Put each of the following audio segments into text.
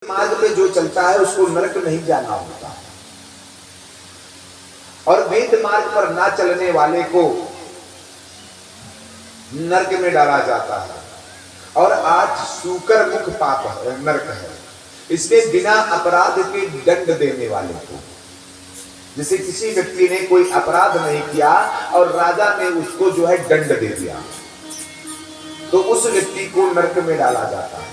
मार्ग पे जो चलता है उसको नरक नहीं जाना होता है, और वेद मार्ग पर ना चलने वाले को नरक में डाला जाता है। और 8 सूकर मुख पाप है, नरक है। इसमें बिना अपराध के दंड देने वाले को, जैसे किसी व्यक्ति ने कोई अपराध नहीं किया और राजा ने उसको जो है दंड दे दिया, तो उस व्यक्ति को नरक में डाला जाता है।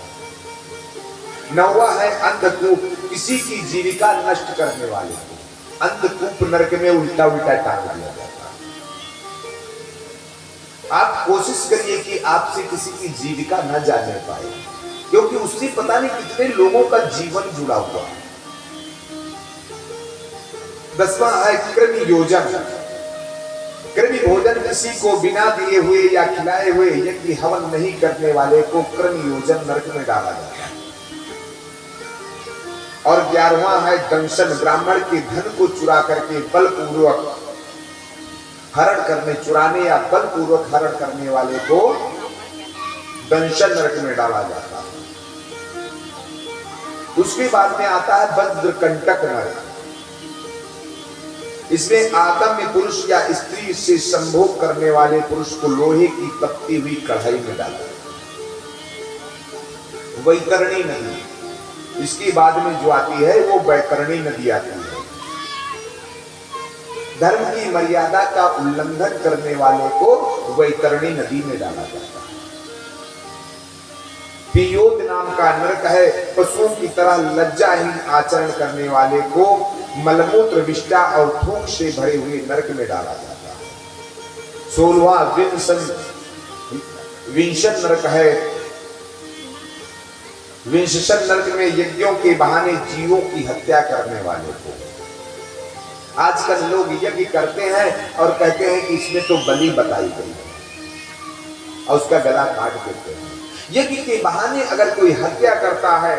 9वां है अंधकूप, किसी की जीविका नष्ट करने वाले को अंधकूप नरक में उल्टा उल्टा टांग दिया जाता है। आप कोशिश करिए कि आपसे किसी की जीविका न जाने पाए, क्योंकि उससे पता नहीं कितने लोगों का जीवन जुड़ा हुआ है। 10वां है कृमि योजन, कृमि भोजन, किसी को बिना दिए हुए या खिलाए हुए यज्ञ हवन नहीं करने वाले को कृमि योजन नरक में डाला जाता है। और 11वां है दंशन, ब्राह्मण के धन को चुरा करके बलपूर्वक हरण करने, चुराने या बलपूर्वक हरण करने वाले को दंशन नरक में डाला जाता है। उसके बाद में आता है वज्रकंटक नरक। इसमें आदम्य पुरुष या स्त्री से संभोग करने वाले पुरुष को लोहे की तपती हुई कढ़ाई में डाला। वैतरणी नदी, इसके बाद में जो आती है वो वैतरणी नदी आती है। धर्म की मर्यादा का उल्लंघन करने वाले को वैतरणी नदी में डाला जाता है। पियोद नाम का नरक है, पशुओं की तरह लज्जाहीन आचरण करने वाले को मलमूत्र, विष्ठा और थूक से भरे हुए नरक में डाला जाता है। 16वां विंशन नरक है। विंशन नरक में यज्ञों के बहाने जीवों की हत्या करने वाले को। आजकल लोग यज्ञ करते हैं और कहते हैं कि इसमें तो बलि बताई गई है और उसका गला काट देते हैं। यज्ञ के बहाने अगर कोई हत्या करता है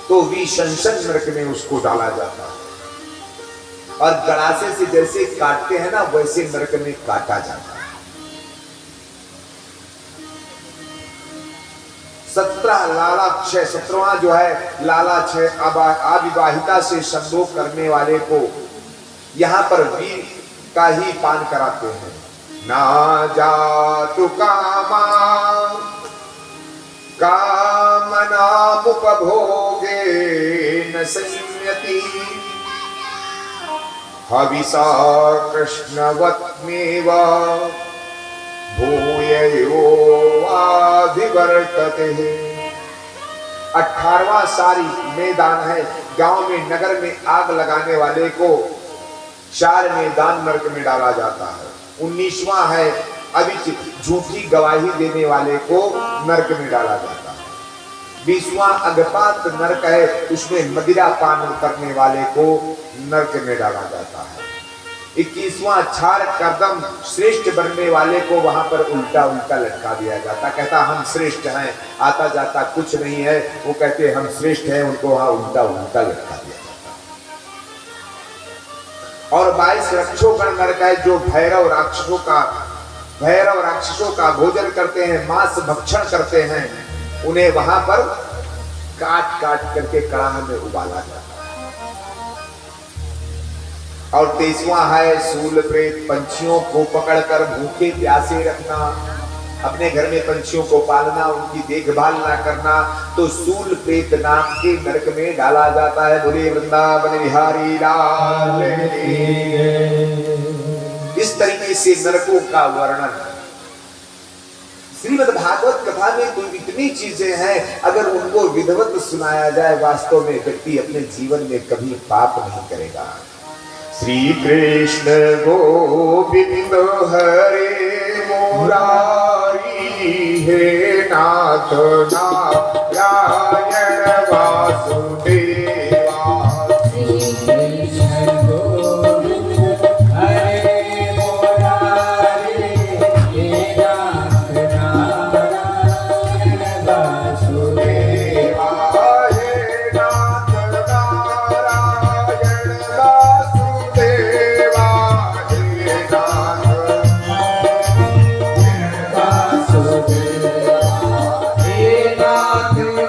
तो विशंसन नरक में उसको डाला जाता है, और गड़ासे से जैसे काटते हैं ना वैसे नरक में काटा जाता है। 17 लालाक्षय, 17वां जो है लालाक्षय, अविवाहिता से संभोग करने वाले को यहां पर वीर का ही पान कराते हैं। ना जातु कामा कामना उपभोगे न संयति हविषा कृष्णवत्मेव भूययो आधिवर्तते। 18वां सारी मैदान है, गांव में नगर में आग लगाने वाले को शार मैदान नरक में डाला जाता है। 19वां है अभिचित, झूठी गवाही देने वाले को नरक में डाला जाता है। 20वां अगपात नरक है, उसमें मदिरा पान करने वाले को नरक में डाला जाता है। 21वां छार कर्दम, श्रेष्ठ बनने वाले को वहां पर उल्टा उल्टा लटका दिया जाता, कहता हम श्रेष्ठ हैं, आता जाता कुछ नहीं है, वो कहते हम श्रेष्ठ हैं, उनको वहां उल्टा उल्टा लटका दिया जाता। और 22 रक्षोगण नरक है, जो भैरव राक्षसों का भोजन करते हैं, मांस भक्षण करते हैं, उन्हें वहां पर काट काट करके कड़ाह में उबाला जाता है। और 23वां है सूल प्रेत, पंछियों को पकड़कर भूखे प्यासे रखना, अपने घर में पंछियों को पालना, उनकी देखभाल ना करना, तो सूल प्रेत नाम के नरक में डाला जाता है। बोले वृंदावन बिहारी लाल। इस तरीके से नरकों का वर्णन श्रीमद् भागवत कथा में तो इतनी चीजें हैं, अगर उनको विधिवत सुनाया जाए वास्तव में व्यक्ति अपने जीवन में कभी पाप नहीं करेगा। श्री कृष्ण गोविंद हरे मुरारी, हे नाथ नारायण वासुदेवा।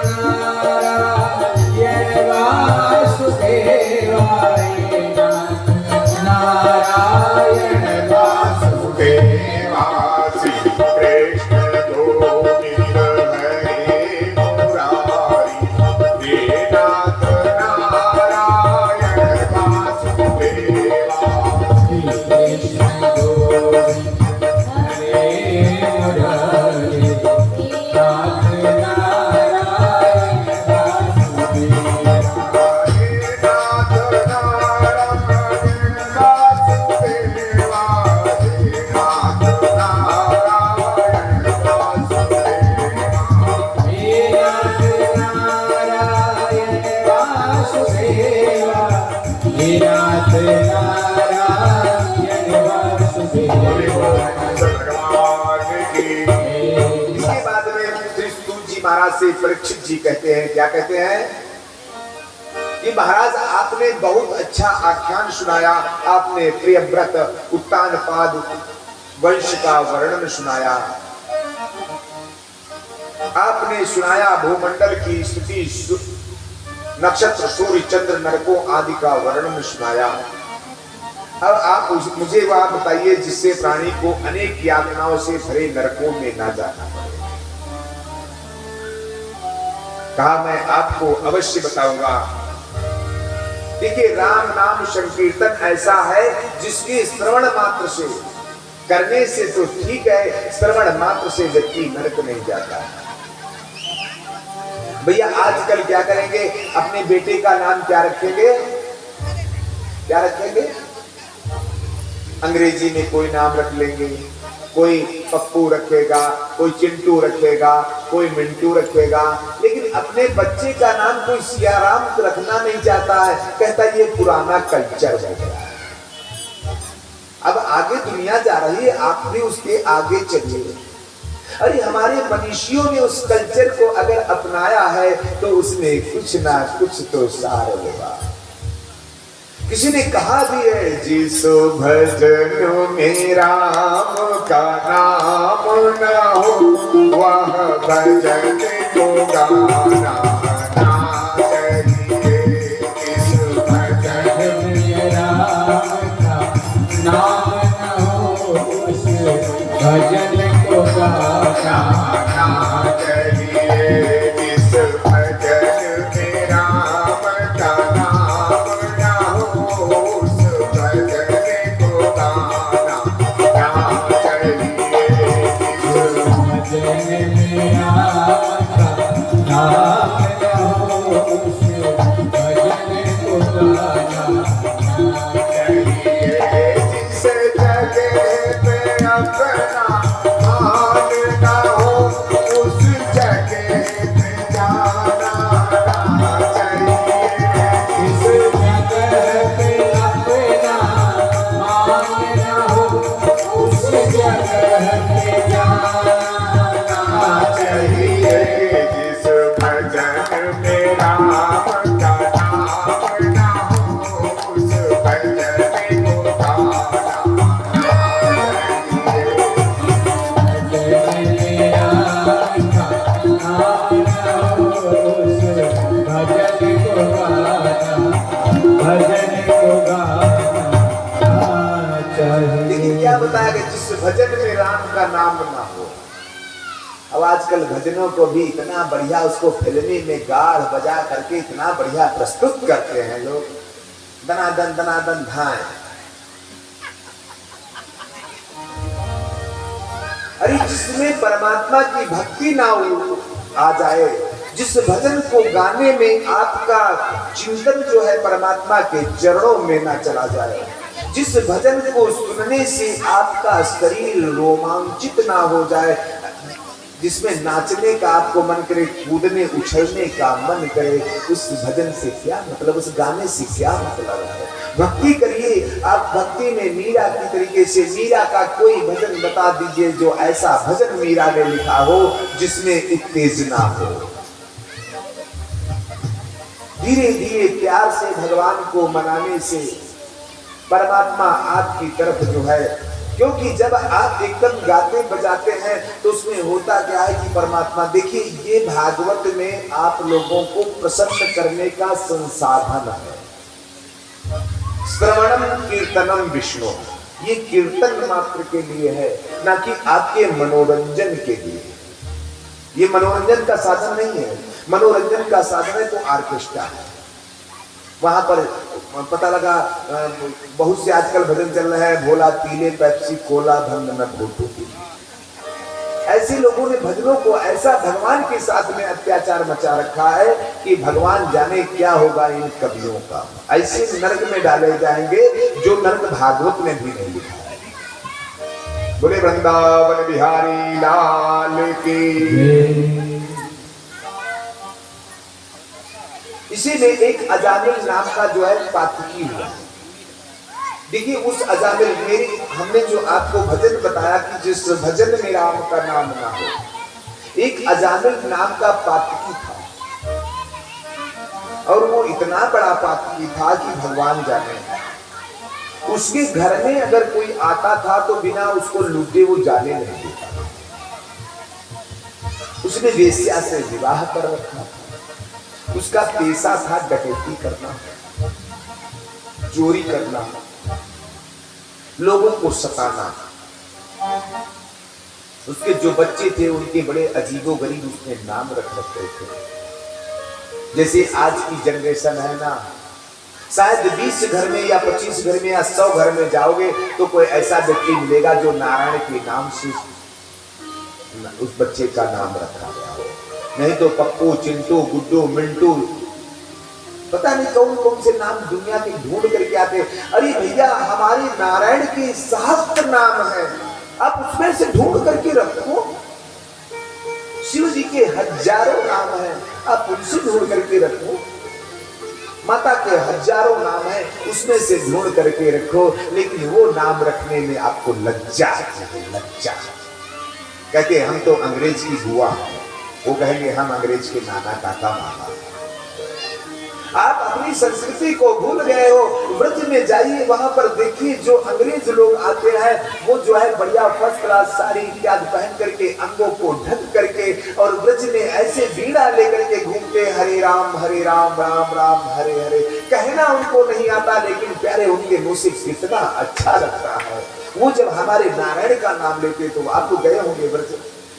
Krishna वासुदेवा हे नाथ नारायण वासुदेवा। इसके बाद में श्री स्तुल जी महाराज से परीक्षित जी कहते हैं, क्या कहते हैं कि महाराज आपने बहुत अच्छा आख्यान सुनाया, आपने प्रियव्रत उत्तानपाद वंश का वर्णन सुनाया, आपने सुनाया भूमंडल की स्थिति, नक्षत्र सूर्य चंद्र नरकों आदि का वर्णन सुनाया। अब आप मुझे वह बताइए जिससे प्राणी को अनेक यातनाओं से भरे नरकों में ना जाना पड़े। कहा मैं आपको अवश्य बताऊंगा। देखिए राम नाम संकीर्तन ऐसा है जिसके श्रवण मात्र से, करने से तो ठीक है, श्रवण मात्र से व्यक्ति नरक नहीं जाता। भैया आजकल क्या करेंगे, अपने बेटे का नाम क्या रखेंगे, क्या रखेंगे, अंग्रेजी में कोई नाम रख लेंगे, कोई पप्पू रखेगा, कोई चिंटू रखेगा, कोई मिंटू रखेगा, लेकिन अपने बच्चे का नाम कोई सियाराम रखना नहीं चाहता है, कहता ये पुराना कल्चर हो गया। अब आगे दुनिया जा रही है, आप भी उसके आगे चलिए। अरे हमारे मनीषियों ने उस कल्चर को अगर अपनाया है तो उसमें कुछ ना कुछ तो सार होगा। किसी ने कहा भी है, जिस भजन में राम का नाम न हो वह भजन को गाना ना चाहिए। जिस भजन में राम का नाम न हो उस भजन को गाना ना चाहिए। जिस भजन में राम का नाम न हो उस भजन को गाना ना चाहिए। जिस भजन में राम का नाम न हो उस भजन को गाना ना चाहिए। जिस जगह पे अपना मान न हो उस जगह पे जाना ना चाहिए। जिस जगह पे अपना मान न हो उस जगह पे जाना ना चाहिए। जिस भजन में राम का नाम न हो उस भजन को गाना ना चाहिए। लेकिन क्या बताया कि जिस भजन में राम का नाम ना हो। अब आजकल भजनों को भी इतना बढ़िया उसको फिल्मी में गाढ़ बजा करके इतना बढ़िया प्रस्तुत करते हैं लोग, दनादन धाए। अरे जिसमें परमात्मा की भक्ति ना आ जाए, जिस भजन को गाने में आपका चिंतन जो है परमात्मा के चरणों में ना चला जाए, जिस भजन को सुनने से आपका शरीर रोमांचित ना हो जाए, जिसमें नाचने का आपको मन करे, कूदने उछलने का मन करे, उस भजन से क्या मतलब, उस गाने से क्या मतलब है। भक्ति करिए आप, भक्ति में मीरा की तरीके से मीरा का कोई भजन बता दीजिए जो ऐसा भजन मीरा ने लिखा हो जिसमें उत्तेजना हो। धीरे धीरे प्यार से भगवान को मनाने से परमात्मा आपकी तरफ जो है, क्योंकि जब आप एकदम गाते बजाते हैं तो उसमें होता क्या है कि परमात्मा, देखिए ये भागवत में आप लोगों को प्रसन्न करने का संसाधन है। श्रवणम कीर्तनम विष्णु, ये कीर्तन मात्र के लिए है, ना कि आपके मनोरंजन के लिए। ये मनोरंजन का साधन नहीं है, मनोरंजन का साधन है तो ऑर्केस्ट्रा है। वहां पर पता लगा बहुत से आजकल भजन चल रहे हैं, भोला पीले पेप्सी कोला भंग न घोटू। ऐसे लोगों ने भजनों को ऐसा भगवान के साथ में अत्याचार मचा रखा है कि भगवान जाने क्या होगा इन कवियों का। ऐसे नरक में डाले जाएंगे जो नरक भागवत में भी नहीं लिखा है। बोले वृंदावन बिहारी लाल की। इसी में एक अजामिल नाम का जो है पातकी हुआ। देखिए उस अजामिल मेरी हमने जो आपको भजन बताया कि जिस भजन में राम का नाम ना हो, एक अजामिल नाम का पातकी था और वो इतना बड़ा पातकी था कि भगवान जाने। उसके घर में अगर कोई आता था तो बिना उसको लूटे वो जाने नहीं देता। उसने वेश्या से विवाह कर रखा था। उसका पेशा था डकैती करना, चोरी करना, लोगों को सताना। उसके जो बच्चे थे उनके बड़े अजीबोगरीब उसने नाम रख रखे थे। जैसे आज की जनरेशन है ना, शायद 20 घर में या 25 घर में या 100 घर में जाओगे तो कोई ऐसा व्यक्ति मिलेगा जो नारायण के नाम से उस बच्चे का नाम रखा गया हो। नहीं तो पप्पू, चिंटू, गुड्डू, मिंटू, पता नहीं कौन कौन से नाम दुनिया के ढूंढ करके आते। अरे भैया हमारे नारायण के सहस्त्र नाम है, आप उसमें से ढूंढ करके रखो। शिव जी के हजारों नाम हैं, आप उनसे ढूंढ करके रखो। माता के हजारों नाम है, उसमें से ढूंढ करके रखो। लेकिन वो नाम रखने में आपको लज्जा है, लज्जा। कहते हम तो अंग्रेज की बुआ, वो कहेंगे हम अंग्रेज के नाना काका मामा। आप अपनी संस्कृति को भूल गए हो। व्रज में जाइए, वहां पर देखिए जो अंग्रेज लोग आते हैं वो जो है बढ़िया फर्स्ट क्लास साड़ी इत्यादि पहन करके, अंगों को ढक करके और व्रज में ऐसे बीड़ा लेकर के घूमते, हरे राम राम राम हरे हरे। कहना उनको नहीं आता लेकिन प्यारे उनके मुंह से कितना अच्छा लगता है। वो जब हमारे नारायण का नाम लेते तो आप तो गए होंगे व्रज,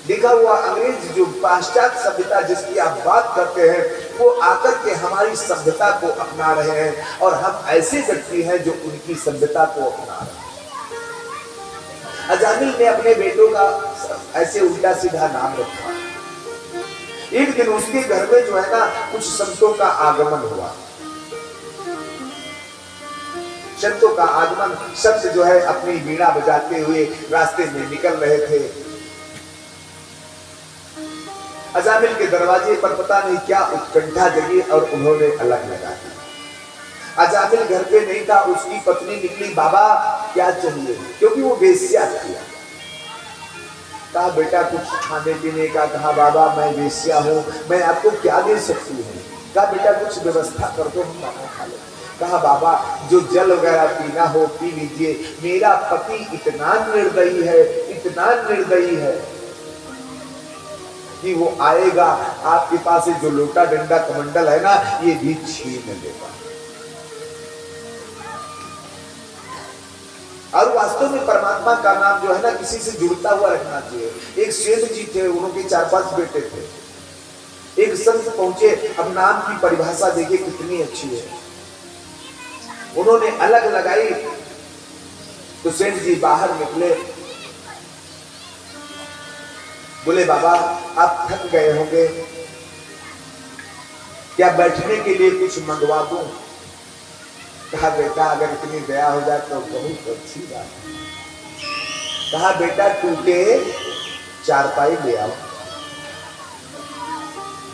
देखा हुआ अंग्रेज जो पाश्चात्य सभ्यता जिसकी आप बात करते हैं वो आकर के हमारी सभ्यता को अपना रहे हैं और हम ऐसे व्यक्ति हैं जो उनकी सभ्यता को अपना रहे हैं। अजामिल ने अपने बेटों का ऐसे उल्टा सीधा नाम रखा। एक दिन उसके घर में जो है ना कुछ संतों का आगमन हुआ। संतों का आगमन, संत जो है अपनी वीणा बजाते हुए रास्ते में निकल रहे थे। अजामिल के दरवाजे पर पता नहीं क्या उत्कंठा जगी और उन्होंने अलग लगा दी। अजामिल घर पे नहीं था, उसकी पत्नी निकली, बाबा क्या चाहिए, क्योंकि वो वेश्या थी। कहा बेटा कुछ खाने पीने का। कहा बाबा मैं वेश्या हूँ, मैं आपको क्या दे सकती हूँ। कहा बेटा कुछ व्यवस्था कर दो, हम खाना खा ले। कहा बाबा जो जल वगैरह पीना हो पी लीजिए, मेरा पति इतना निर्दयी है, इतना निर्दयी है कि वो आएगा आपके पास जो लोटा डंडा कमंडल है ना ये भी छीन लेगा। और वास्तव में परमात्मा का नाम जो है ना किसी से जुड़ता हुआ रखना चाहिए। एक सेठ जी थे, उनके 4-5 बेटे थे। एक संत पहुंचे, अब नाम की परिभाषा देखिए कितनी अच्छी है, उन्होंने अलग लगाई। तो सेठ जी बाहर निकले, बोले बाबा आप थक गए होंगे, क्या बैठने के लिए कुछ मंगवा दूं। कहा बेटा अगर इतनी दया हो जाए तो बहुत अच्छी बात है। कहा बेटा टूटे चारपाई ले आओ।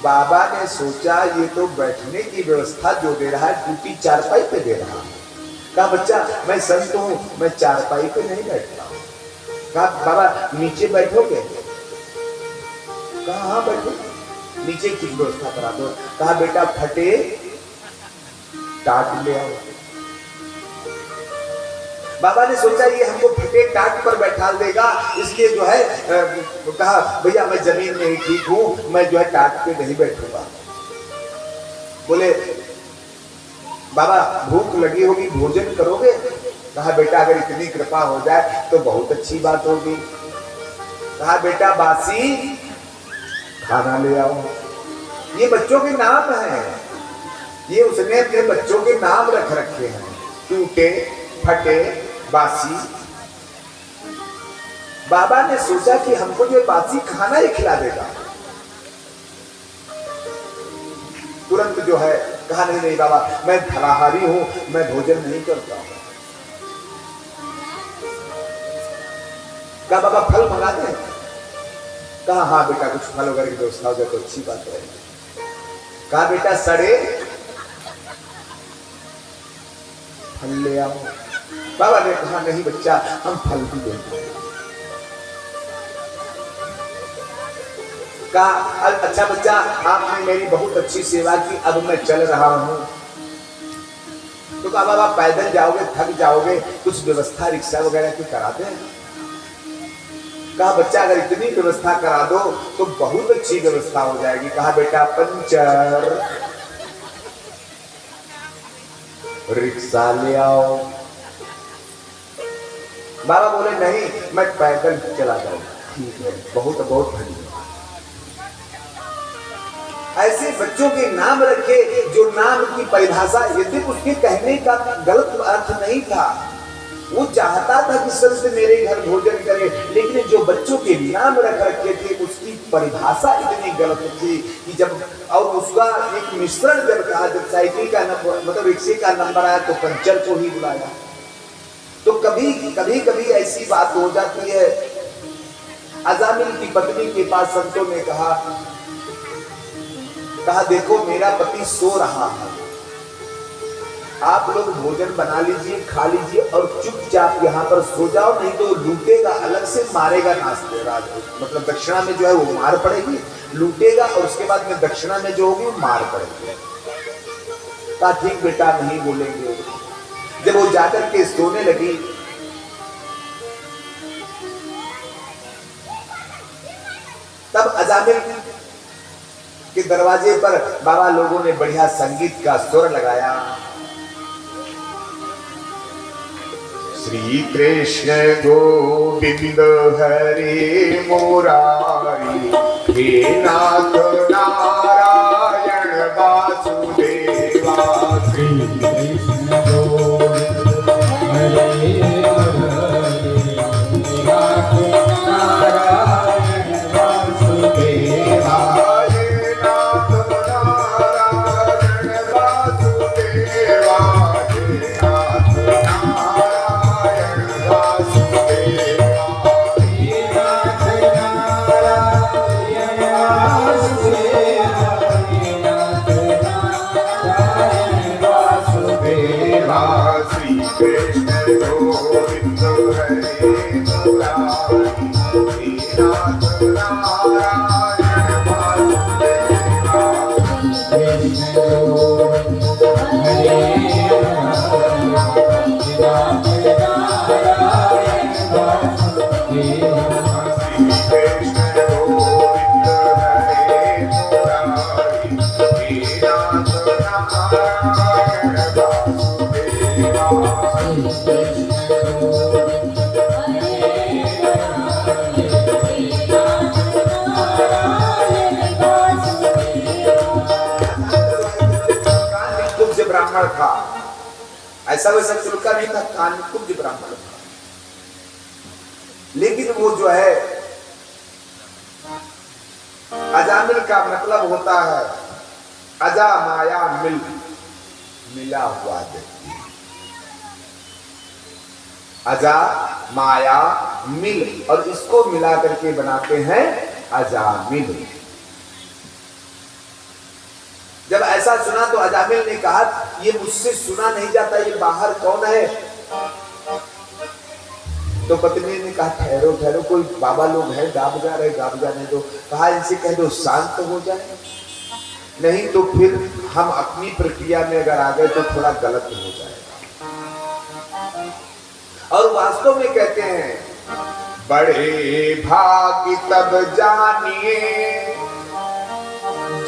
बाबा ने सोचा ये तो बैठने की व्यवस्था जो दे रहा है टूटी चारपाई पे दे रहा है। कहा बच्चा मैं संत हूं, मैं चारपाई पे नहीं बैठता हूं। कहा बाबा नीचे बैठोगे। कहा हाँ बैठो, नीचे की व्यवस्था करा दो। कहा बेटा फटे टाट ले आओ। बाबा ने सोचा ये हमको फटे टाट पर बैठा देगा, इसलिए जो है कहा भैया मैं जमीन में ही ठीक हूं, मैं जो है टाट पे नहीं बैठूंगा। बोले बाबा भूख लगी होगी, भोजन करोगे। कहा बेटा अगर इतनी कृपा हो जाए तो बहुत अच्छी बात होगी। कहा बेटा बासी खाना ले आओ। ये बच्चों के नाम हैं, ये उसने अपने बच्चों के नाम रख रखे हैं, टूटे फटे बासी। बाबा ने सोचा कि हमको जो बासी खाना ही खिला देगा। तुरंत जो है कहा नहीं नहीं बाबा मैं फलाहारी हूं, मैं भोजन नहीं करता हूं। कहा बाबा फल मंगा दे। कहा हाँ बेटा कुछ फल वगैरह की व्यवस्था हो जाए तो अच्छी बात है। कहा बेटा सड़े फल ले आओ। बाबा ने कहा नहीं बच्चा, हम फल भी देते हैं। कहा अच्छा बच्चा, आपने मेरी बहुत अच्छी सेवा की, अब मैं चल रहा हूं। तो कहा बाबा पैदल जाओगे, थक जाओगे, कुछ व्यवस्था रिक्शा वगैरह की करा दें। कहा बच्चा अगर इतनी व्यवस्था करा दो तो बहुत अच्छी व्यवस्था हो जाएगी। कहा बेटा पंचर रिक्शा ले आओ। बाबा बोले नहीं, मैं पैदल चला जाऊंगा। ठीक है, बहुत बहुत धन्यवाद। ऐसे बच्चों के नाम रखे जो नाम की परिभाषा, यदि उसके कहने का गलत अर्थ नहीं था, वो चाहता था कि संत मेरे घर भोजन करे, लेकिन जो बच्चों के नाम रख रखे थे उसकी परिभाषा इतनी गलत थी कि जब, और उसका एक मिश्रण जब था, जब साइकिल का नंबर मतलब रिक्शे का नंबर आया तो पंचर को ही बुलाया। तो कभी कभी ऐसी बात हो जाती है। अजामिल की पत्नी के पास संतों ने कहा देखो मेरा पति सो रहा है, आप लोग भोजन बना लीजिए, खा लीजिए और चुपचाप यहाँ पर सो जाओ, नहीं तो लूटेगा, अलग से मारेगा। नाश्ते मतलब दक्षिणा में जो है वो मार पड़ेगी, लूटेगा और उसके बाद में दक्षिणा में जो होगी वो मार पड़ेगी। कहा ठीक बेटा, नहीं बोलेंगे। जब वो जाकर के सोने लगी तब अजामिल के दरवाजे पर बाबा लोगों ने बढ़िया संगीत का सुर लगाया। श्री कृष्ण गोविंद हरे मुरारी, हे नाथ नारायण वासुदेवा। श्री कृष्ण गोविंद हरे नाथ नारायण वासुदेवा। ब्राह्मण था, ऐसा वैसा चुलका नहीं था, कानकुब्ज ब्राह्मण था। लेकिन वो जो है, अजामिल का मतलब होता है अजा माया मिल, मिला हुआ व्यक्ति। अजा माया मिल, और इसको मिला करके बनाते हैं अजामिल। जब ऐसा सुना तो अजामिल ने कहा ये मुझसे सुना नहीं जाता, ये बाहर कौन है? तो पत्नी ने कहा ठहरो ठहरो, कोई बाबा लोग हैं, गा बजा रहे, गा बजाने दो। कहा इनसे कह दो शांत हो जाए, नहीं तो फिर हम अपनी प्रक्रिया में अगर आ गए तो थोड़ा गलत हो जाएगा। और वास्तव में कहते हैं बड़े भाग्य तब जानिए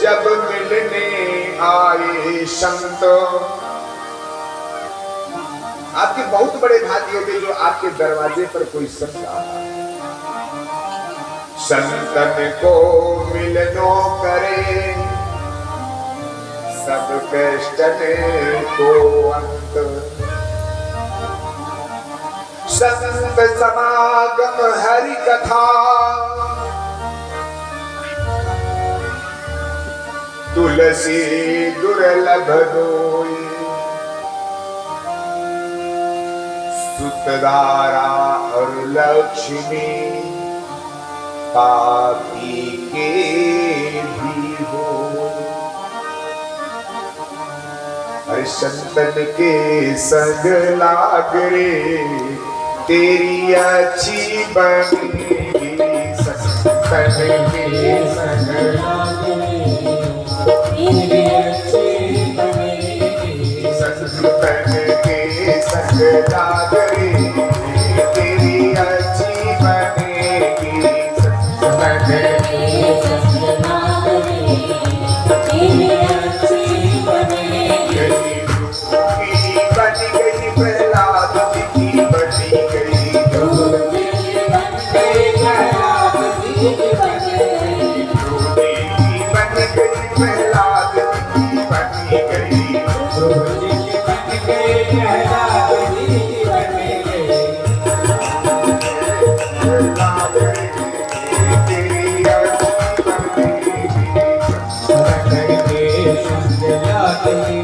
जब मिलने आए संत। आपके बहुत बड़े भाग्य होते जो आपके दरवाजे पर कोई संत आता। संतन को मिलनो करे सब कष्टने को अंत। संत समागम हरि कथा तुलसी दुर्लभ दोई। सुतधारा और लक्ष्मी पापी के भी हो। अरे संतन के संग लाग रे तेरी अच्छी बनेगी, संतन के संग लाग तेरी अच्छी बनेगी, संतन के संग लाग रे तेरी अच्छी बनेगी, संतन तेरी संग लाग रे तेरी अच्छी बनेगी। बन गई प्रहलाद की बनी गई, बन गई प्रहलाद की बन गई, बन गई प्रहलाद की बनी गई, बन गई प्रहलाद की बन गई। प्रहलाद तेरी अच्छी बनेगी, संतन के संग लाग रे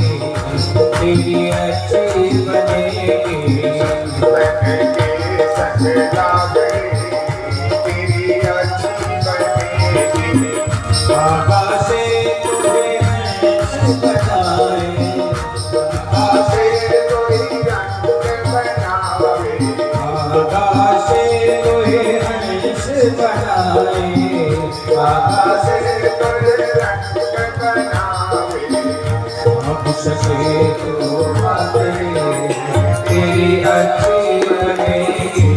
तेरी अच्छी बनेगी। संतन के संग लाग रे तेरी अच्छी बनेगी, बाबा से तुझे हंस बनाए, बाबा से कोई रंग बनावे, बाबा से तुझे हंस बनाए, बाबा से कोई रंग बनावे, अब सके तो बात रे तेरी अच्छी बनेगी।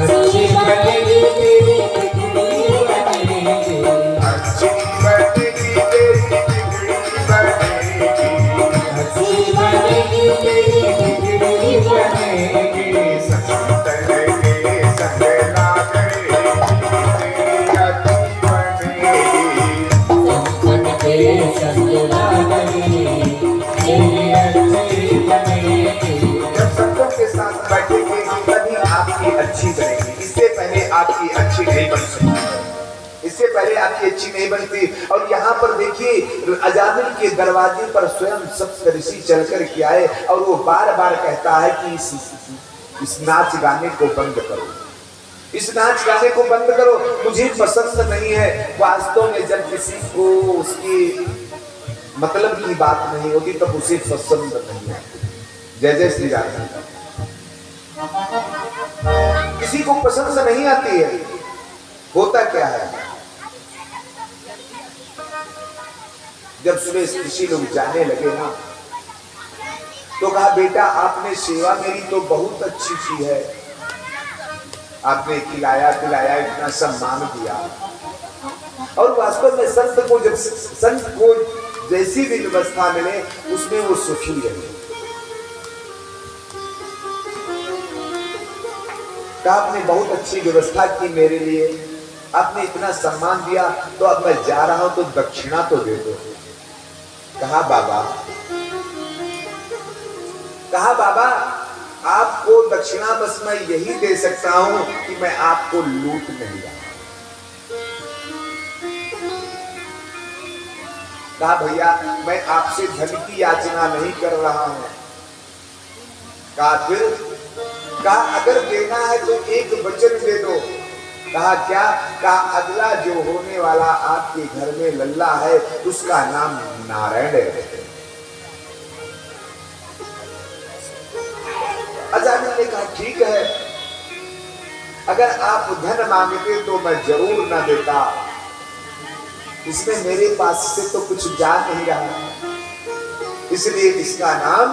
अच्छी बनेगी तेरी बिगड़ी बनेगी, अच्छी बनेगी तेरी बिगड़ी बनेगी। संतन के संग लाग रे तेरी अच्छी बनेगी। जब संतों के साथ बैठेंगे तभी आपकी अच्छी बनेगी, इससे पहले आपकी अच्छी नहीं बन सकती, इससे पहले आपकी अच्छी नहीं बनती। और यहाँ पर देखिए अजामिल के दरवाजे पर स्वयं सप्तऋषि चलकर के आए और वो बार बार कहता है कि इस नाच गाने को बंद करो, इस नाच गाने को बंद करो, मुझे पसंद नहीं है। वास्तव में जब किसी को उसकी मतलब की बात नहीं होती तब उसे पसंद नहीं आती। जय जय श्री राम। किसी को पसंद नहीं आती है, होता क्या है, जब सुरेश ऋषि लोग जाने लगे ना तो कहा बेटा आपने सेवा मेरी तो बहुत अच्छी की है, आपने खिलाया पिलाया इतना सम्मान दिया। और वास्तव में संत को जैसी भी व्यवस्था मिले उसमें वो सुखी रहे। कहा आपने बहुत अच्छी व्यवस्था की मेरे लिए, आपने इतना सम्मान दिया, तो अब मैं जा रहा हूं तो दक्षिणा तो दे दो। कहा बाबा आपको दक्षिणा बस मैं यही दे सकता हूं कि मैं आपको लूट नहीं रहा। कहा भैया मैं आपसे धन की याचना नहीं कर रहा हूं। कहा फिर? कहा अगर देना है तो एक वचन दे दो। कहा क्या? कहा अगला जो होने वाला आपके घर में लल्ला है उसका नाम नारायण है। अजामिल ने कहा ठीक है, अगर आप धन मांगते तो मैं जरूर न देता, इसमें मेरे पास से तो कुछ जा नहीं रहा, इसलिए इसका नाम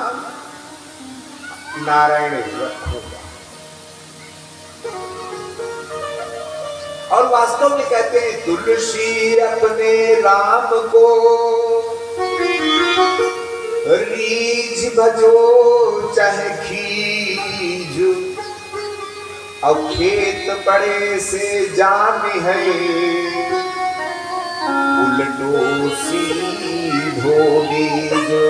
नारायण होगा। और वास्तव में कहते हैं तुलसी अपने राम को रीझ भजो चाहे खीज, और खेत बड़े से जान है उलटो सीधो बीजो।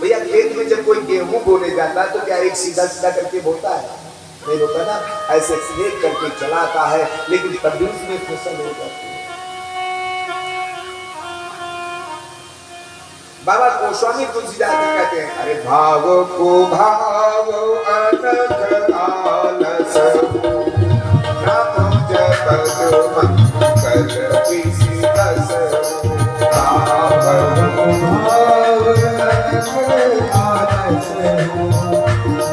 भैया खेत में जब कोई गेहूं बोने जाता है तो क्या एक सीधा सीधा करके बोता है? नहीं होता ना, ऐसे स्नेक करके चलाता है, लेकिन तभी उसमें फसल हो जाती है। बाबा गोस्वामी तुलसीदास जी कहते हैं, अरे भाव को भाव अनघ आलस नाम जपत मंगल विषि दस भाव भाव अनघ आलस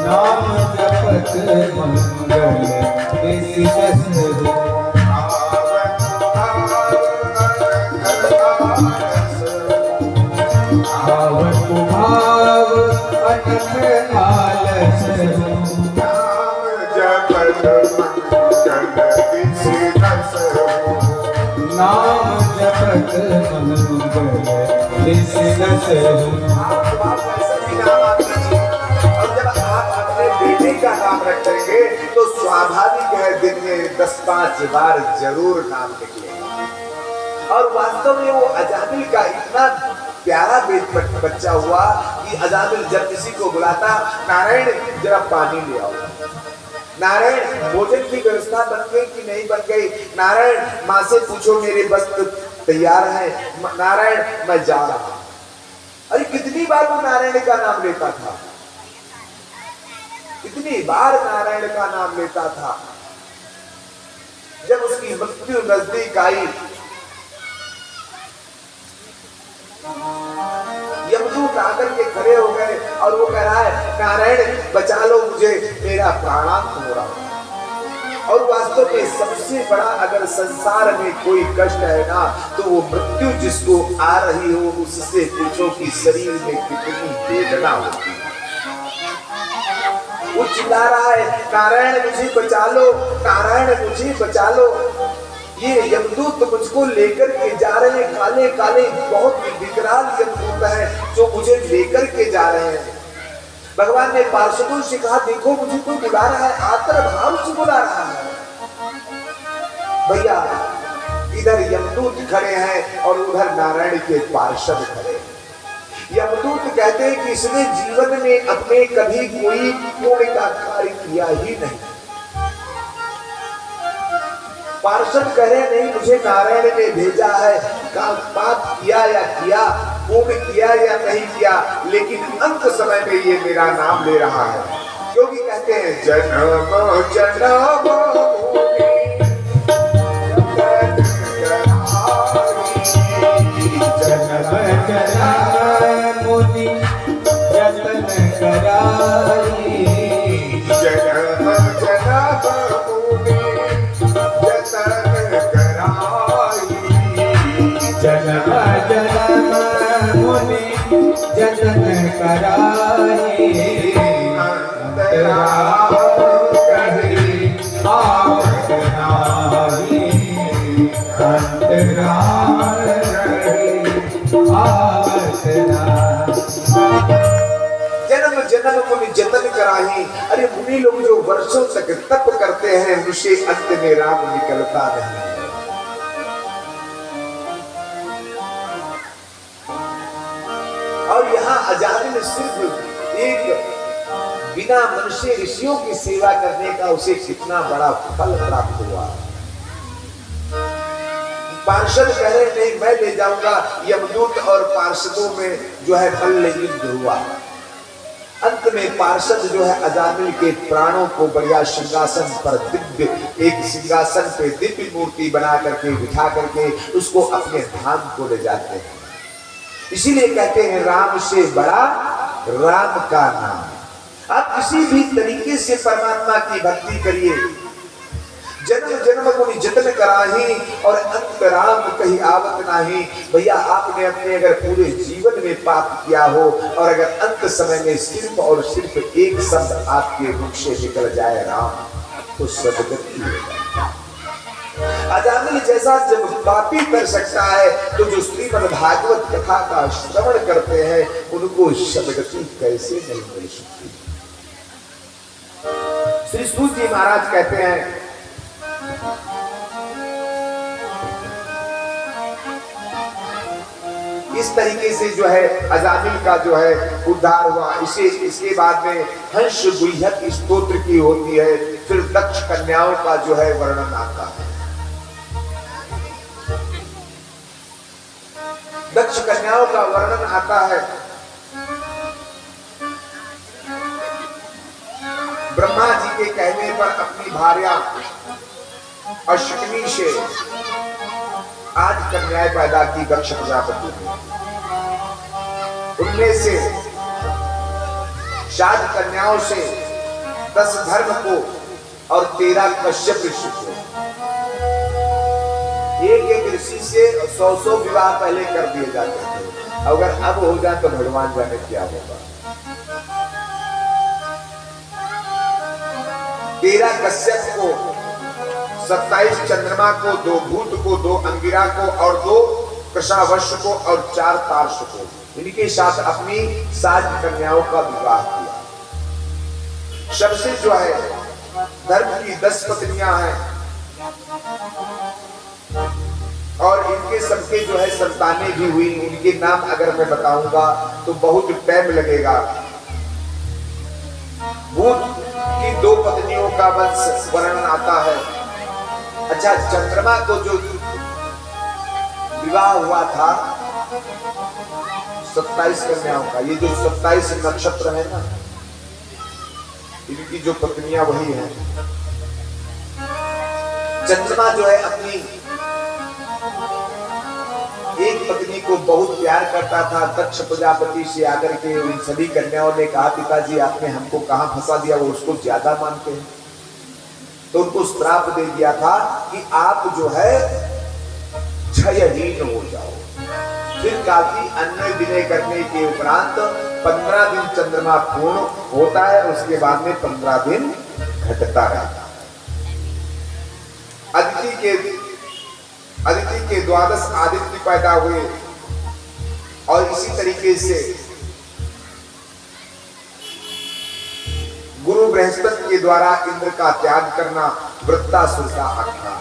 नाम जपत मंगल विषि दस भाव भाव अनघ आलस नाम जपत मंगल विषि दस नाम जपत मंगल विषि दस आप ऐसा भी नाम आप लीजिए, और जब आप अपने बेटे का नाम रखेंगे तो स्वाभाविक है दिन में 10-5 बार जरूर नाम निकलेगा। और वास्तव में वो अजामिल का इतना प्यारा बच्चा हुआ कि अजामिल जब किसी को बुलाता, नारायण जरा पानी ले आओ, नारायण भोजन की व्यवस्था बन गई कि नहीं बन गई, नारायण माँ से पूछो मेरे वस्त्र तैयार है, नारायण मैं जा रहा हूं। अरे कितनी बार वो नारायण का नाम लेता था, कितनी बार नारायण का नाम लेता था। जब उसकी मृत्यु नजदीक आई, यमदूत आकर के खड़े हो गए और वो कह रहा है, नारायण बचा लो मुझे, मेरा प्राणांत हो रहा है। और वास्तव में सबसे बड़ा अगर संसार में कोई कष्ट है ना, तो वो मृत्यु जिसको आ रही हो उससे पूछो कि शरीर में कितनी वेदना होती है। वो चिल्ला रहा है, नारायण मुझे बचा लो, नारायण मुझे बचा लो। ये यमदूत मुझको लेकर के जा रहे हैं, काले काले बहुत विकराल यमदूत है जो मुझे लेकर के जा रहे हैं। भगवान ने पार्षदों से कहा, देखो मुझे कोई बुला रहा है, आतर भाव से बुला रहा है। भैया इधर यमदूत खड़े हैं और उधर नारायण के पार्षद खड़े हैं। यमदूत कहते हैं कि इसने जीवन में अपने कभी कोई पुण्य का कार्य किया ही नहीं। पार्षद कहे नहीं, मुझे नारायण ने भेजा है, पाप किया या किया, पुण्य किया या नहीं किया, लेकिन अंत समय में ये मेरा नाम ले रहा है। क्योंकि कहते हैं जन्म जन्म मुनि जतन कराई, जन्म जन्म जन्म जन्म मुनि जतन कराई, अंतरा कही आवत नाही, अंतरा कही आवत नाही। जन्म जन्म मुनि जतन कराही। अरे मुनि लोग जो वर्षों तक तप करते हैं, उनसे अंत में राम निकलता नहीं। और यहाँ अजामिल सिर्फ एक बिना मनुष्य ऋषियों की सेवा करने का उसे कितना बड़ा फल प्राप्त हुआ। पार्षद कह रहे नहीं मैं ले जाऊंगा। यमदूत और पार्षदों में जो है मल्ल युद्ध हुआ। अंत में पार्षद जो है अजामिल के प्राणों को बढ़िया सिंहासन पर दिव्य एक सिंहासन पे दिव्य मूर्ति बना करके बिठा करके उसको अपने धाम को ले जाते हैं। इसीलिए कहते हैं राम से बड़ा राम का नाम। आप किसी भी तरीके से परमात्मा की भक्ति करिए। जन्म जन्म मुनि जतन कराही और अंत राम कहीं आवत नाही। भैया आपने अपने अगर पूरे जीवन में पाप किया हो और अगर अंत समय में सिर्फ और सिर्फ एक शब्द आपके मुख से निकल जाए राम, तो सदगति होगा। अजामिल जैसा जब पापी कर सकता है, तो जो श्रीमद् भागवत कथा का श्रवण करते हैं उनको सदगति कैसे नहीं मिल सकती। श्री सूत जी महाराज कहते हैं इस तरीके से जो है अजामिल का जो है उद्धार हुआ। इसके बाद में हंस गुह्यक स्तोत्र की होती है, फिर दक्ष कन्याओं का जो है वर्णन आता है। दक्ष कन्याओं का वर्णन आता है। ब्रह्मा जी के कहने पर अपनी भार्या अश्विनी से 8 कन्याएं पैदा की दक्ष प्रजापति ने। उनमें से 7 कन्याओं से 10 धर्म को और 13 कश्यप ऋषि को। एक ऋषि से 100 विवाह पहले कर दिए जाते थे। अगर अब हो जाए तो भगवान जाने क्या होगा। 13 कश्यप को, 27 चंद्रमा को, 2 भूत को, 2 अंगिरा को और 2 कृष्णावश्य को और 4 तार्श को। इनके साथ अपनी 7 कन्याओं का विवाह किया। सबसे जो है धर्म की 10 पत्नियां हैं और इनके सबके जो है संतानें भी हुई। उनके नाम अगर मैं बताऊंगा तो बहुत टाइम लगेगा। भूत की 2 पत्नियों का वंश वर्णन आता है। अच्छा, चंद्रमा को जो विवाह हुआ था 27 कन्याओं का, ये जो 27 नक्षत्र है ना, इनकी जो पत्नियां वही हैं। चंद्रमा जो है अपनी एक पत्नी को बहुत प्यार करता था। दक्ष प्रजापति से आकर के उन सभी कन्याओं ने कहा, पिताजी आपने हमको कहां फंसा दिया, वो उसको ज्यादा मानते हैं। तो उनको श्राप दे दिया था कि आप जो है क्षयहीन हो जाओ। फिर काफी अन्य विनय करने के उपरांत 15 दिन चंद्रमा पूर्ण होता है, उसके बाद में 15 दिन घटता रहता है। अदिति के 12 आदित्य पैदा हुए और इसी तरीके से गुरु बृहस्पति के द्वारा इंद्र का त्याग करना वृत्तासुर का आख्यान।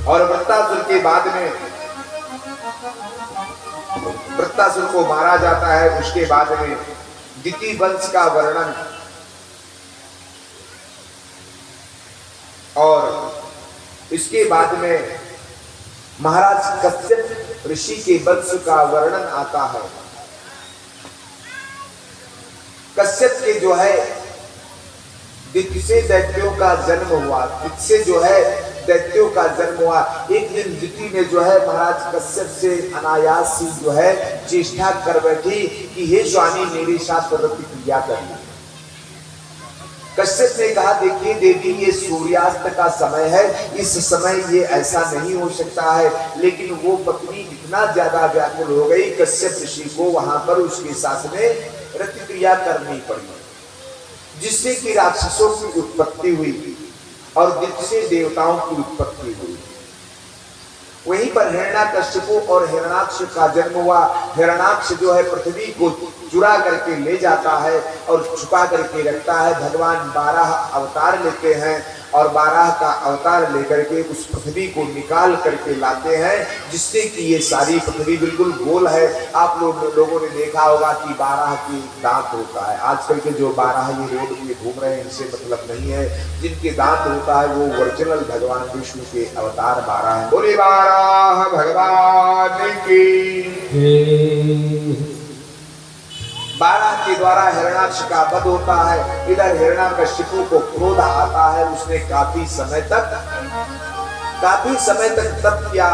और वृत्तासुर के बाद में वृत्तासुर को मारा जाता है। उसके बाद में दिति वंश का वर्णन और इसके बाद में महाराज कश्यप ऋषि के वंश का वर्णन आता है। कश्यप के जो है दिति से दैत्यों का जन्म हुआ। दिति से जो है दैत्यों का जन्म हुआ। एक दिन दिति ने जो है महाराज कश्यप से अनायास ही जो है चेष्टा कर बैठी कि हे स्वामी मेरे साथ प्रतिक्रिया करिए। कश्यप ने कहा, देखिए देवी ये सूर्यास्त का समय है, इस समय ये ऐसा नहीं हो सकता है। लेकिन वो पत्नी इतना ज्यादा व्याकुल हो गई, कश्यप ऋषि को वहां पर उसके साथ में प्रतिक्रिया करनी पड़ी, जिससे कि राक्षसों की उत्पत्ति हुई और दिति से देवताओं की उत्पत्ति हुई। वहीं पर हिरण्याकश्यपु और हिरण्याक्ष का जन्म हुआ। हिरण्याक्ष जो है पृथ्वी को चुरा करके ले जाता है और छुपा करके रखता है। भगवान 12 अवतार लेते हैं और 12 का अवतार लेकर के उस पृथ्वी को निकाल करके लाते हैं, जिससे कि ये सारी पृथ्वी बिल्कुल गोल है। आप लोगों ने देखा होगा कि 12 की दांत होता है। आजकल के जो 12 ये रोड में घूम रहे हैं इनसे मतलब नहीं है। जिनके दांत होता है वो ओरिजिनल भगवान विष्णु के अवतार 12 है। बोले 12 भगवान की। 12 के द्वारा हिरण्याक्ष का वध होता है। इधर हिरण्याकश्यपु को क्रोध आता है। उसने काफी समय तक तप किया।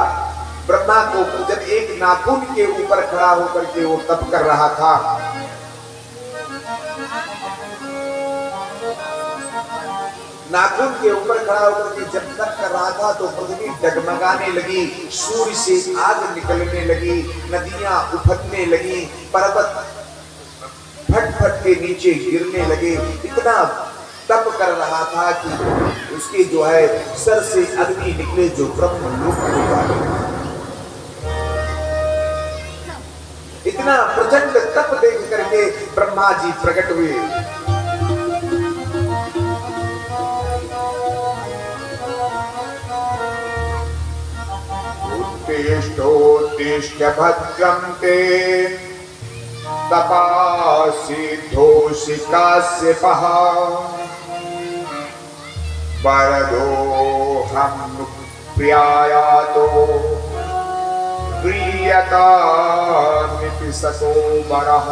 ब्रह्मा को जब एक नाखून के ऊपर खड़ा होकर के वो तप कर रहा था, नाखून के ऊपर खड़ा होकर के जब तप कर रहा था तो पृथ्वी डगमगाने लगी, सूर्य से आग निकलने लगी, नदियां उफनने लगी, पर्वत फट फट के नीचे गिरने लगे। इतना तप कर रहा था कि उसके जो है सर से अग्नि निकले जो ब्रह्म लोक को जाने। इतना प्रचंड तप देख करके ब्रह्मा जी प्रकट हुए। उत्तिष्ठोत्तिष्ठ भद्रं ते तपासिद्धोषिकास्यपः वरदोऽहं प्रियायातो यता मिति सको बरह।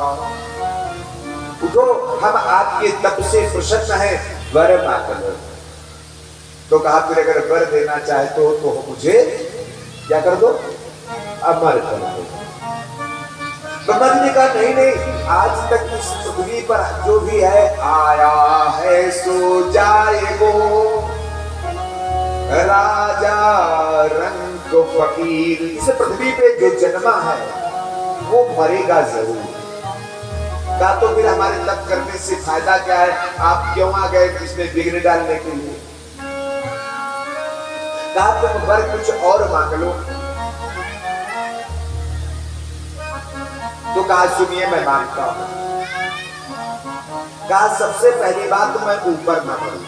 उठो, हम आपके तप से प्रसन्न हैं, वर मांग लो। तो कहा फिर अगर वर देना चाहे तो मुझे क्या कर दो, अमर कर दो। ब्रह्मा जी ने कहा नहीं नहीं, आज तक इस पृथ्वी पर जो भी है आया है सो जाएगो, राजा रंग फकीर। इस पृथ्वी पे जो जन्मा है वो मरेगा जरूर। कहा तो फिर हमारे तप करने से फायदा क्या है, आप क्यों आ गए इसमें विघ्न डालने के लिए। कहा तुम वर कुछ और मांग लो। तो कहा सुनिए मैं मांगता हूं। कहा सबसे पहली बात तो मैं ऊपर न मरूं।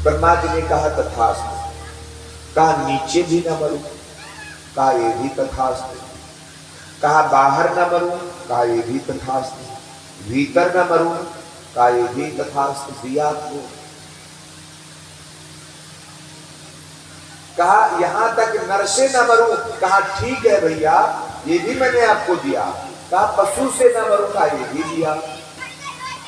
ब्रह्मा जी ने कहा तथास्तु। कहा नीचे भी न मरूं। कहा ये भी तथास्तु। कहा बाहर न मरूं। कहा ये भी तथास्तु। भीतर न मरूं। कहा ये भी तथास्तु। दिया आपको। कहा यहां तक नर से न मरूं। कहा ठीक है भैया, ये भी मैंने आपको दिया। कहा पशु से न मरूं। कहा ये भी दिया।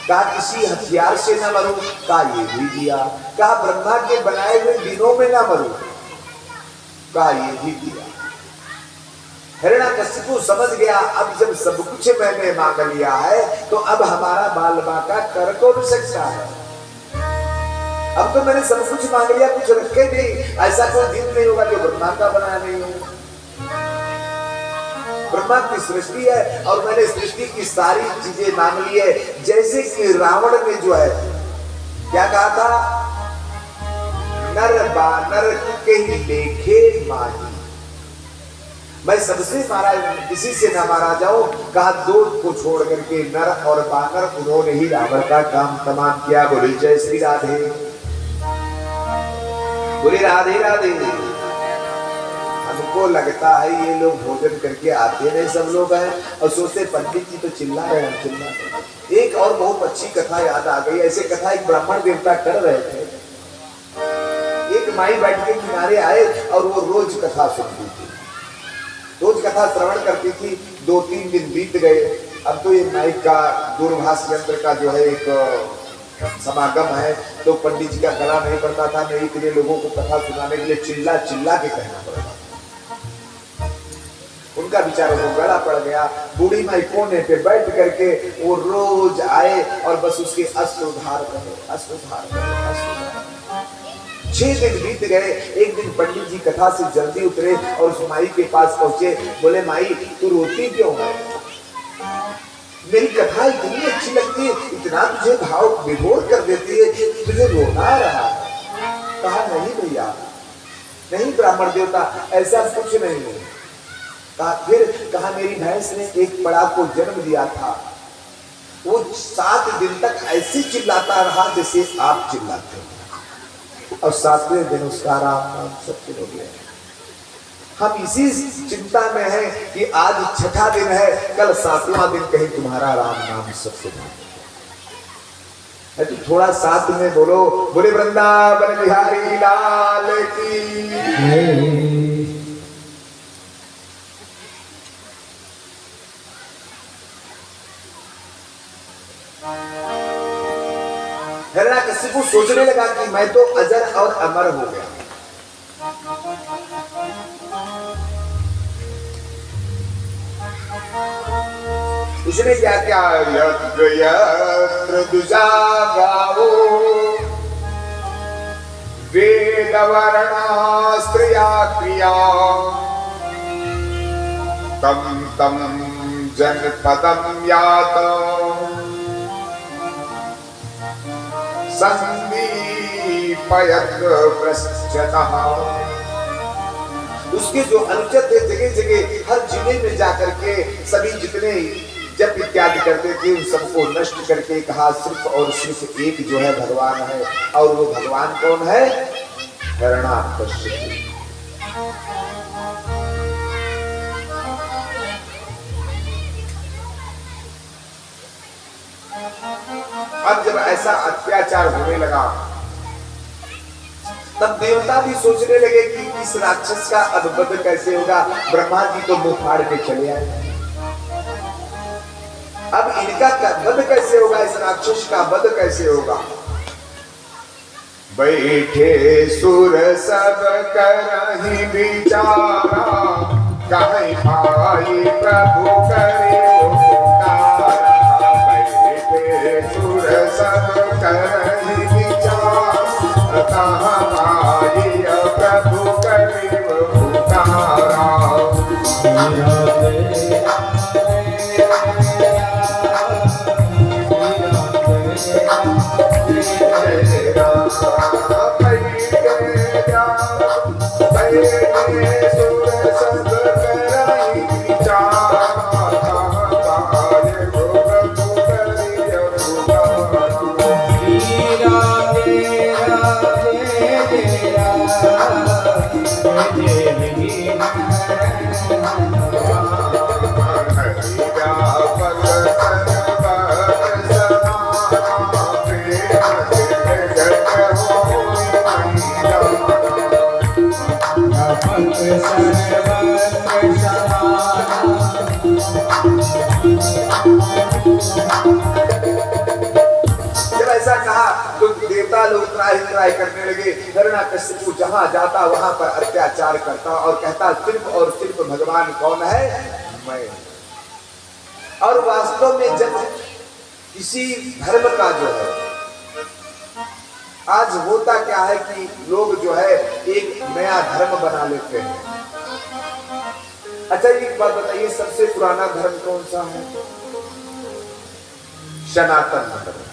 कहा किसी हथियार से न मरूं। कहा ये भी दिया। कहा ब्रह्मा के बनाए हुए दिनों में न मरूं। कहा ये भी दिया। हिरण्यकशिपु समझ गया, अब जब सब कुछ मैंने मांग लिया है तो अब हमारा बाल बाका कर को भी सकता है। अब तो मैंने सब कुछ मांग लिया, कुछ रखे नहीं। ऐसा कोई दिन नहीं होगा जो ब्रह्मा का बनाया नहीं होगा। ब्रह्मा की सृष्टि है और मैंने सृष्टि की सारी चीजें मांग ली है। जैसे कि रावण ने जो है क्या कहा था, नर बानर के ही लेखे माही। मैं सबसे मारा, किसी से ना मारा जाऊं। कहा दो को छोड़ करके नर और बानर, उन्होंने ही रावण का काम तमाम किया। बोली जय श्री राधे, बोली राधे राधे। हमको लगता है ये लोग भोजन करके आते नहीं सब लोग हैं और सोचते पंडित जी तो चिल्ला रहे हैं, चिल्ला रहे। एक और बहुत अच्छी कथा याद आ गई। ऐसे कथा एक ब्राह्मण देवता कर रहे थे। एक माई बैठ के किनारे आए और वो रोज कथा सुनती थी, रोज कथा श्रवण करती थी। 2-3 दिन बीत गए। अब तो ये माइक का दूरभाष यंत्र का जो है एक समागम है, तो पंडित जी का गला नहीं पड़ता था, नहीं इतने लोगों को कथा सुनाने के लिए चिल्ला चिल्ला के कहना पड़ता। उनका बेचारों को गला पड़ गया। बूढ़ी माई कोने पे बैठ करके वो रोज आए और बस उसके अश्रुधार करे, अश्रुधार करे, अश्रुधार। 6 दिन बीत गए। एक दिन पंडित जी कथा से जल्दी उतरे और उस माई के पास पहुंचे। बोले माई तू रोती क्यों है, मेरी कथा इतनी अच्छी लगती है, इतना तुझे भाव विभोर कर देती है, तुझे रोना आ रहा है। कहा नहीं भैया, नहीं ब्राह्मण देवता, ऐसा कुछ नहीं है। कहा फिर, कहा मेरी भैंस ने एक पड़ा को जन्म दिया था, वो 7 दिन तक ऐसे चिल्लाता रहा जैसे आप चिल्लाते हैं, और 7वें दिन उसका राम नाम सत्य हो गया। हम इसी चिंता में हैं कि आज 6ठा दिन है, कल 7वां दिन कहीं तुम्हारा राम नाम सत्य हो। तो थोड़ा साथ में बोलो, बोले वृंदावन बिहारी लाल की। हिरण्यकशिपु सोचने लगा कि मैं तो अजर और अमर हो गया। उसने क्या क्या, यत्र यत्र दुजागावो वेद वर्णास्त्रिया क्रिया तम तम जनपदम यात संदीपयत् पश्चातः। उसके जो अनुचर थे जगह जगह हर जिले में जाकर के सभी जितने जप इत्यादि करते थे उन सबको नष्ट करके कहा सिर्फ और सिर्फ एक जो है भगवान है। और वो भगवान कौन है, हिरण्यकशिपु। अब जब ऐसा अत्याचार होने लगा तब देवता भी सोचने लगे कि इस राक्षस का अब वध कैसे होगा। ब्रह्मा जी तो मुंह फाड़ के चले आए। अब इनका वध कैसे होगा, इस राक्षस का वध कैसे होगा। बैठे सुर सब करहि विचारा, कहीं भाई प्रभु करे उपकारा। बैठे सुर सब करहि विचारा, कहाँ भाई प्रभु करे उपकारा। जब ऐसा कहा तो देवता लोग त्राहि करने लगे। हिरण्यकशिपु जहां जाता वहां पर अत्याचार करता और कहता सिर्फ और सिर्फ भगवान कौन है, मैं। और वास्तव में जब किसी धर्म का जो है, आज होता क्या है कि लोग जो है एक नया धर्म बना लेते हैं। अच्छा एक बात बताइए, सबसे पुराना धर्म कौन सा है? सनातन धर्म।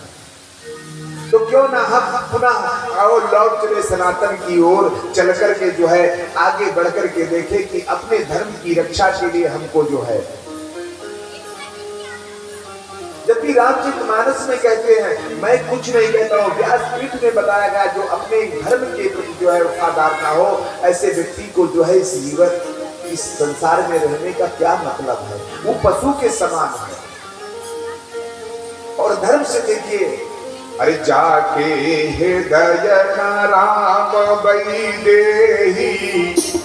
तो क्यों ना हम पुनः आओ लौट चले सनातन की ओर, चल करके जो है आगे बढ़ करके देखें कि अपने धर्म की रक्षा के लिए हमको जो है, जबकि रामचरितमानस में कहते हैं, मैं कुछ नहीं कहता हूँ, व्यासपीठ में बताया गया जो अपने धर्म के प्रति जो है वफादार ना हो, ऐसे व्यक्ति को जो है इस जीवन इस संसार में रहने का क्या मतलब है, वो पशु के समान है। और धर्म से देखिए, अरे जाके हृदय राम बैदेही,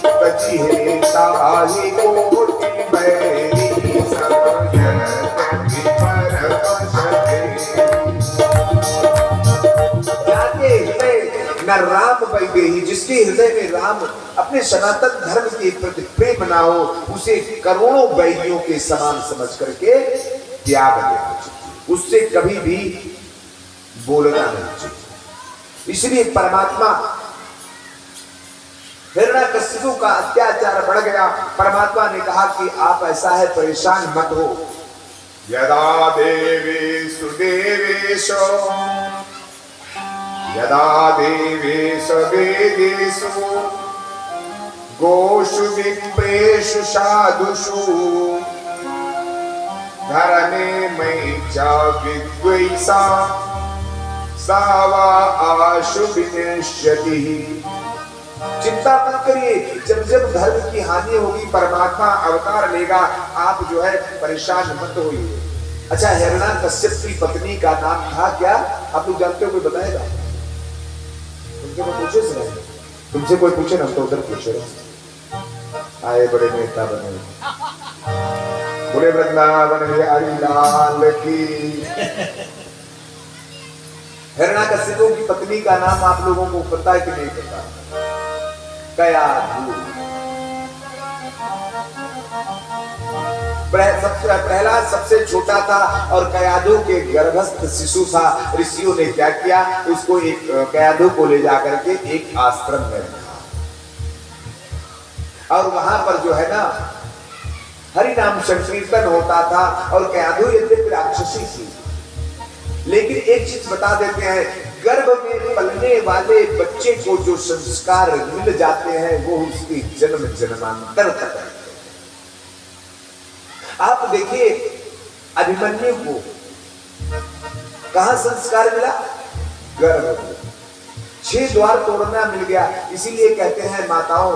तजिहे ताहि कोटि बैरी सजन न राम बैदेही, जिसके हृदय में राम अपने सनातन धर्म के प्रति प्रेम ना हो, उसे करोड़ों बैरियों के समान समझ करके त्याग देना चाहिए, उससे कभी भी बोलना नहीं चाहिए। इसलिए परमात्मा, हिरण्यकशिपु का अत्याचार बढ़ गया। परमात्मा ने कहा कि आप ऐसा है, परेशान मत हो। यदा देवेषु देवेशो, यदा देवेषु वेदेषु, गोषु विप्रेषु साधुषु, धर्मे मयि च विद्वेषा, सावा आशु विनश्यति। चिंता मत करिए, जब जब धर्म की हानि होगी परमात्मा अवतार लेगा, आप जो है परेशान मत होइए। अच्छा, हिरण्यकश्यप की पत्नी का नाम था क्या, आप लोग जानते हो? कोई बताएगा? तुमसे कोई पूछे से नहीं, तुमसे कोई पूछे ना तो उधर पूछे। आए बड़े नेता बने, बोले वृंदावन बिहारी लाल की। हिरण्यकशिपु की पत्नी का नाम आप लोगों को पता है कि नहीं पता? कयाधु। प्रहलाद सबसे छोटा था और कयाधु के गर्भस्थ शिशु था। ऋषियों ने क्या किया, उसको एक कयाधु को ले जाकर के एक आश्रम में रखा और वहां पर जो है ना हरि नाम संकीर्तन होता था। और कयाधु यद्यपि राक्षसी थी, लेकिन एक चीज बता देते हैं, गर्भ में पलने वाले बच्चे को जो संस्कार मिल जाते हैं वो उसकी जन्म जन्मांतर तक है। आप देखिए अभिमन्यु को कहां संस्कार मिला? गर्भ में। 6 द्वार तोड़ना मिल गया। इसीलिए कहते हैं माताओं,